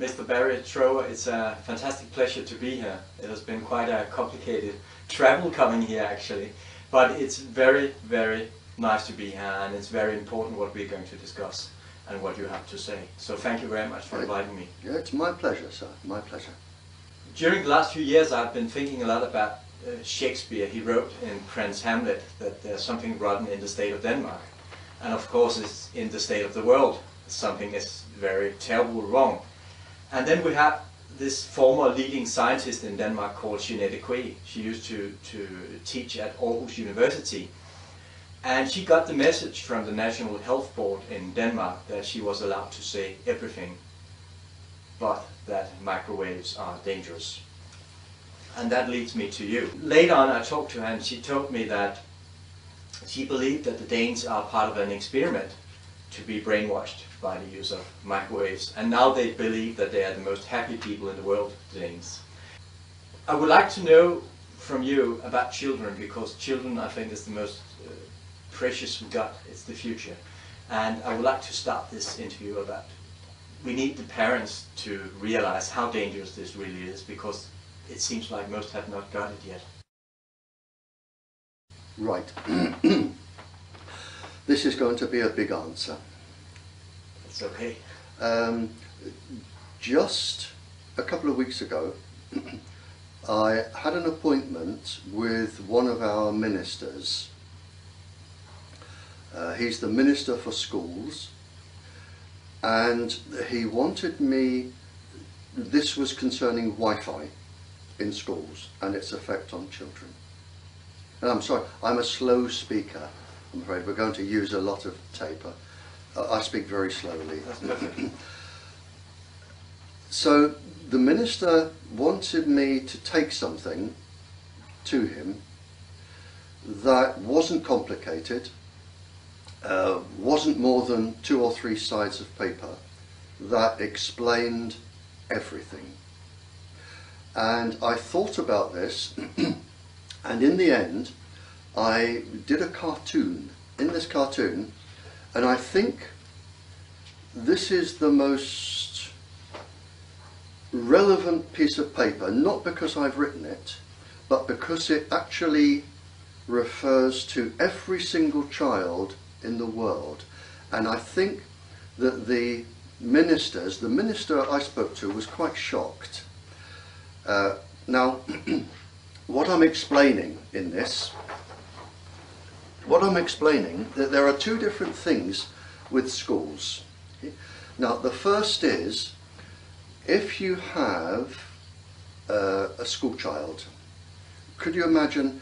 Mr. Barrie Troweer, it's a fantastic pleasure to be here. It has been quite a complicated travel coming here actually, but it's very, very nice to be here, and it's very important what we're going to discuss and what you have to say. So thank you very much for inviting me. Yeah, it's my pleasure, sir, my pleasure. During the last few years I've been thinking a lot about Shakespeare. He wrote in Prince Hamlet that there's something rotten in the state of Denmark, and of course it's in the state of the world. Something is very terrible wrong. And then we have this former leading scientist in Denmark called Jeanette Quay. She used to teach at Aarhus University. And she got the message from the National Health Board in Denmark that she was allowed to say everything, but that microwaves are dangerous. And that leads me to you. Later on I talked to her and she told me that she believed that the Danes are part of an experiment to be brainwashed by the use of microwaves, and now they believe that they are the most happy people in the world, the Danes. I would like to know from you about children, because children I think is the most precious we got. It's the future, and I would like to start this interview about we need the parents to realize how dangerous this really is, because it seems like most have not got it yet. Right. This is going to be a big answer. It's okay. Just a couple of weeks ago, I had an appointment with one of our ministers. He's the Minister for Schools, and he wanted me, this was concerning Wi-Fi in schools and its effect on children. And I'm sorry, I'm a slow speaker. I'm afraid we're going to use a lot of tape. I speak very slowly. That's perfect. So the minister wanted me to take something to him that wasn't complicated, wasn't more than 2 or 3 sides of paper, that explained everything. And I thought about this, and in the end I did a cartoon. In this cartoon, and I think this is the most relevant piece of paper, not because I've written it, but because it actually refers to every single child in the world. And I think that the minister I spoke to was quite shocked. Now, what I'm explaining in this, that there are 2 different things with schools. Now, the first is, if you have a school child, could you imagine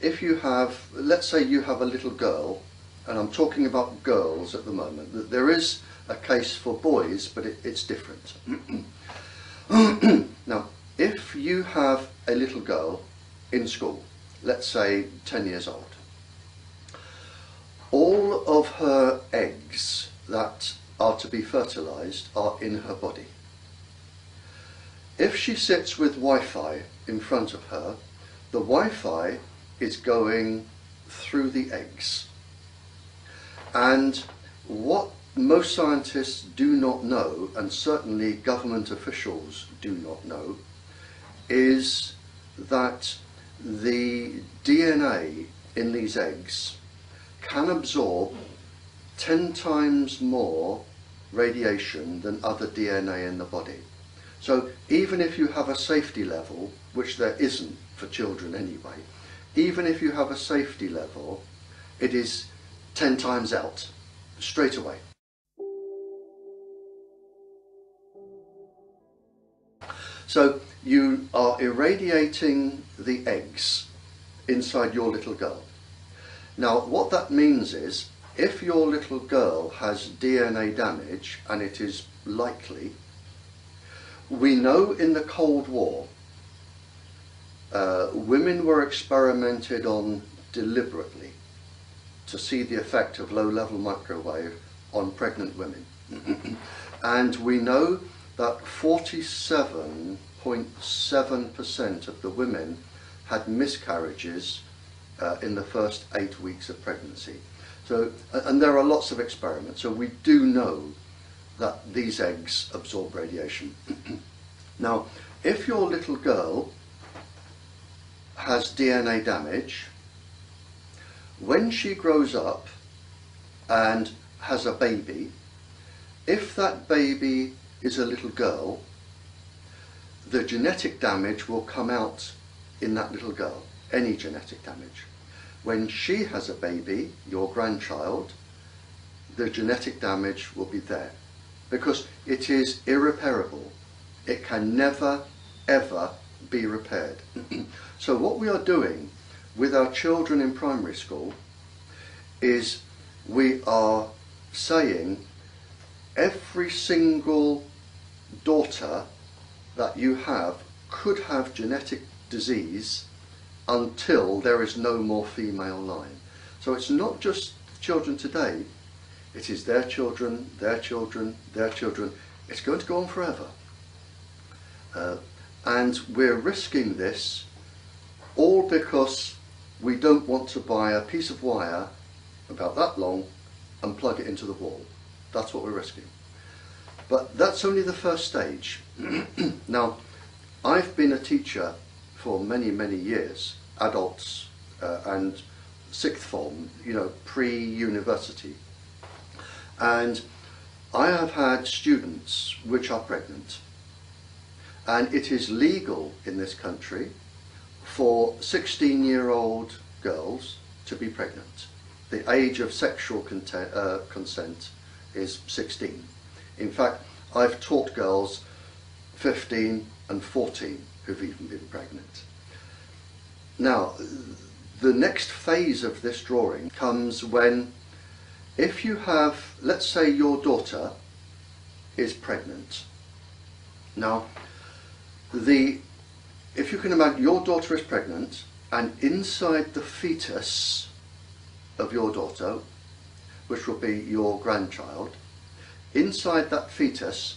if you have, let's say you have a little girl, and I'm talking about girls at the moment. There is a case for boys, but it's different. Now, if you have a little girl in school, let's say 10 years old, all of her eggs that are to be fertilized are in her body. If she sits with Wi-Fi in front of her, the Wi-Fi is going through the eggs. And what most scientists do not know, and certainly government officials do not know, is that the DNA in these eggs can absorb 10 times more radiation than other DNA in the body. So even if you have a safety level, which there isn't for children anyway, even if you have a safety level, it is 10 times out, straight away. So you are irradiating the eggs inside your little girl. Now, what that means is, if your little girl has DNA damage, and it is likely, we know in the Cold War, women were experimented on deliberately to see the effect of low-level microwave on pregnant women. And we know that 47.7% of the women had miscarriages in the first 8 weeks of pregnancy. So, and there are lots of experiments, so we do know that these eggs absorb radiation. Now, if your little girl has DNA damage, when she grows up and has a baby, if that baby is a little girl, the genetic damage will come out in that little girl, any genetic damage. When she has a baby, your grandchild, the genetic damage will be there, because it is irreparable. It can never, ever be repaired. So what we are doing with our children in primary school is we are saying every single daughter that you have could have genetic disease until there is no more female line. So it's not just children today, it is their children, their children, their children. It's going to go on forever. And we're risking this all because we don't want to buy a piece of wire about that long and plug it into the wall. That's what we're risking. But that's only the first stage. Now, I've been a teacher for many, many years, adults and sixth form, pre-university. And I have had students which are pregnant. And it is legal in this country for 16-year-old girls to be pregnant. The age of sexual consent is 16. In fact, I've taught girls 15 and 14 who've even been pregnant. Now, the next phase of this drawing comes when, if you have, let's say your daughter is pregnant. Now, if you can imagine your daughter is pregnant, and inside the fetus of your daughter, which will be your grandchild, inside that fetus,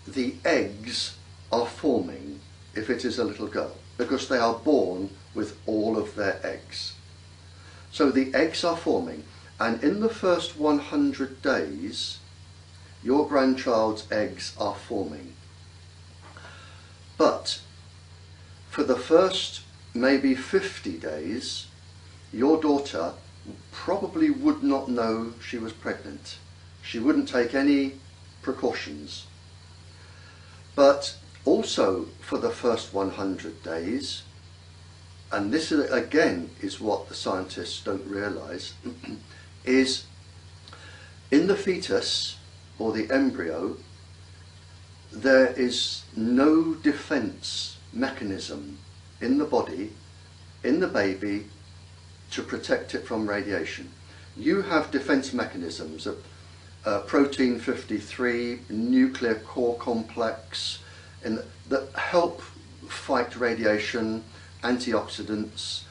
the eggs are forming, if it is a little girl, because they are born with all of their eggs. So the eggs are forming, and in the first 100 days, your grandchild's eggs are forming. But for the first maybe 50 days, your daughter probably would not know she was pregnant. She wouldn't take any precautions. But also for the first 100 days, and this is, again is what the scientists don't realise, is in the fetus or the embryo, there is no defence mechanism in the body, in the baby, to protect it from radiation. You have defence mechanisms of protein 53, nuclear core complex, that help fight radiation, antioxidants.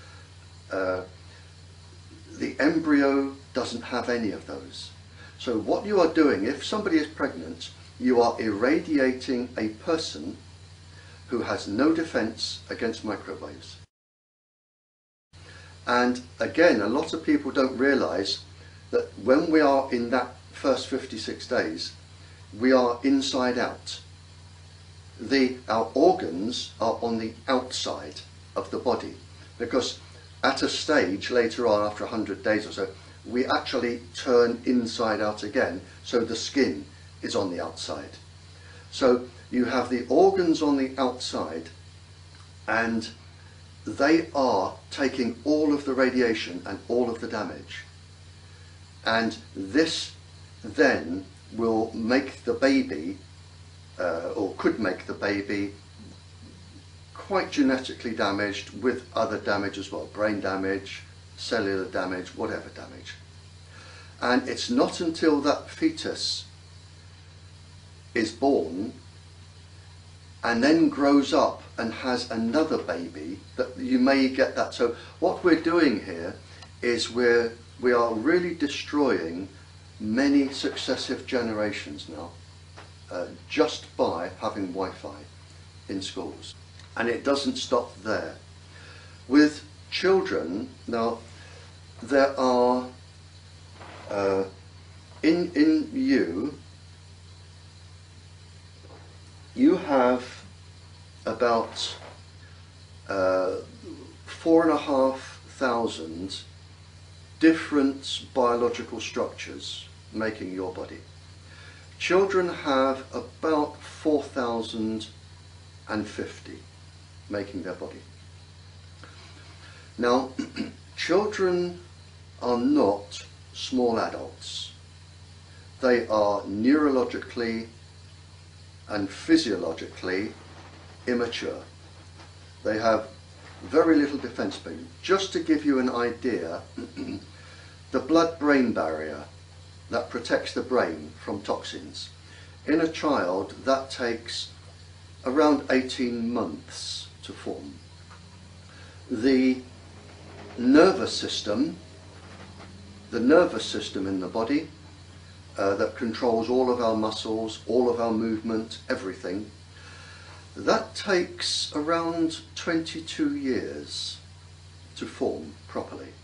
The embryo doesn't have any of those. So what you are doing, if somebody is pregnant, you are irradiating a person who has no defence against microwaves. And again, a lot of people don't realise that when we are in that first 56 days, we are inside out. Our organs are on the outside of the body, because at a stage later on, after 100 days or so, we actually turn inside out again, so the skin is on the outside. So you have the organs on the outside, and they are taking all of the radiation and all of the damage. And this then will make the baby, or could make the baby, quite genetically damaged with other damage as well, brain damage, cellular damage, whatever damage. And it's not until that fetus is born and then grows up and has another baby that you may get that. So what we're doing here is we are really destroying many successive generations now, just by having Wi-Fi in schools. And it doesn't stop there. With children, now there are in you have about 4,500 different biological structures making your body. Children have about 4,050 making their body. Now, children are not small adults. They are neurologically and physiologically immature. They have very little defense being. Just to give you an idea, the blood-brain barrier that protects the brain from toxins, in a child that takes around 18 months to form. The nervous system in the body that controls all of our muscles, all of our movement, everything, that takes around 22 years to form properly.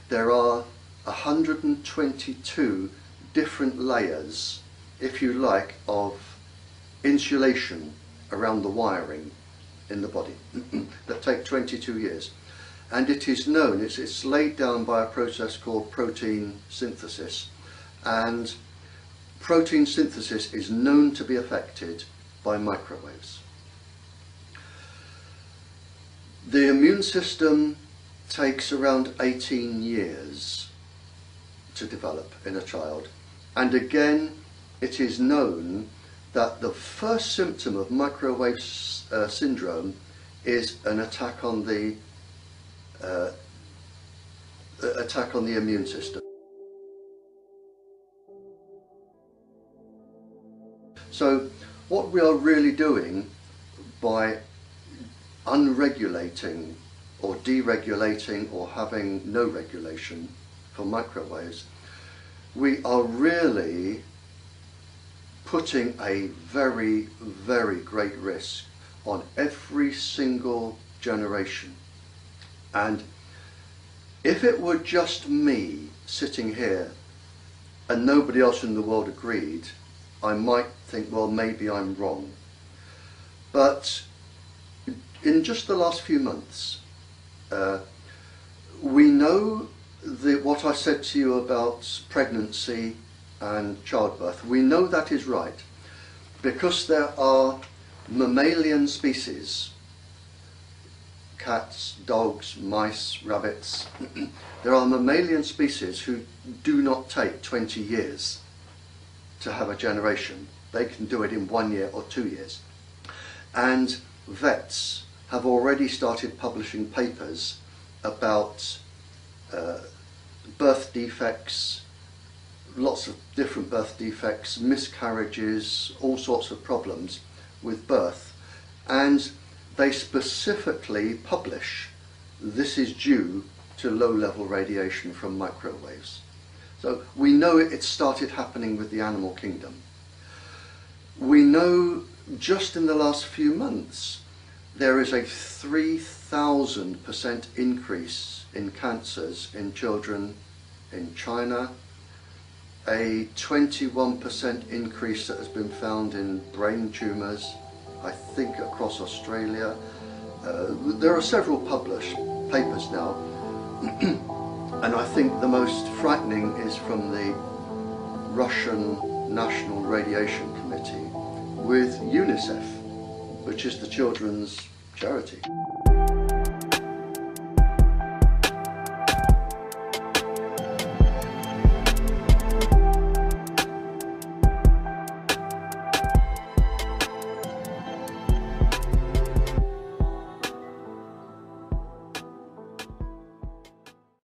There are 122 different layers, if you like, of insulation around the wiring in the body that take 22 years. And it is known, it's laid down by a process called protein synthesis, and protein synthesis is known to be affected by microwaves. The immune system takes around 18 years to develop in a child, and again it is known that the first symptom of microwave syndrome is an attack on the immune system. So what we are really doing by unregulating or deregulating or having no regulation for microwaves, we are really putting a very, very great risk on every single generation. And if it were just me sitting here and nobody else in the world agreed, I might think, well, maybe I'm wrong. But in just the last few months, we know what I said to you about pregnancy and childbirth. We know that is right because there are mammalian species, cats, dogs, mice, rabbits. There are mammalian species who do not take 20 years to have a generation. They can do it in 1 year or 2 years. And vets have already started publishing papers about birth defects, lots of different birth defects, miscarriages, all sorts of problems with birth, and they specifically publish this is due to low-level radiation from microwaves. So we know it started happening with the animal kingdom. We know just in the last few months there is a 3,000% increase in cancers in children in China, a 21% increase that has been found in brain tumours, I think across Australia. There are several published papers now, and I think the most frightening is from the Russian National Radiation Committee with UNICEF, which is the children's charity.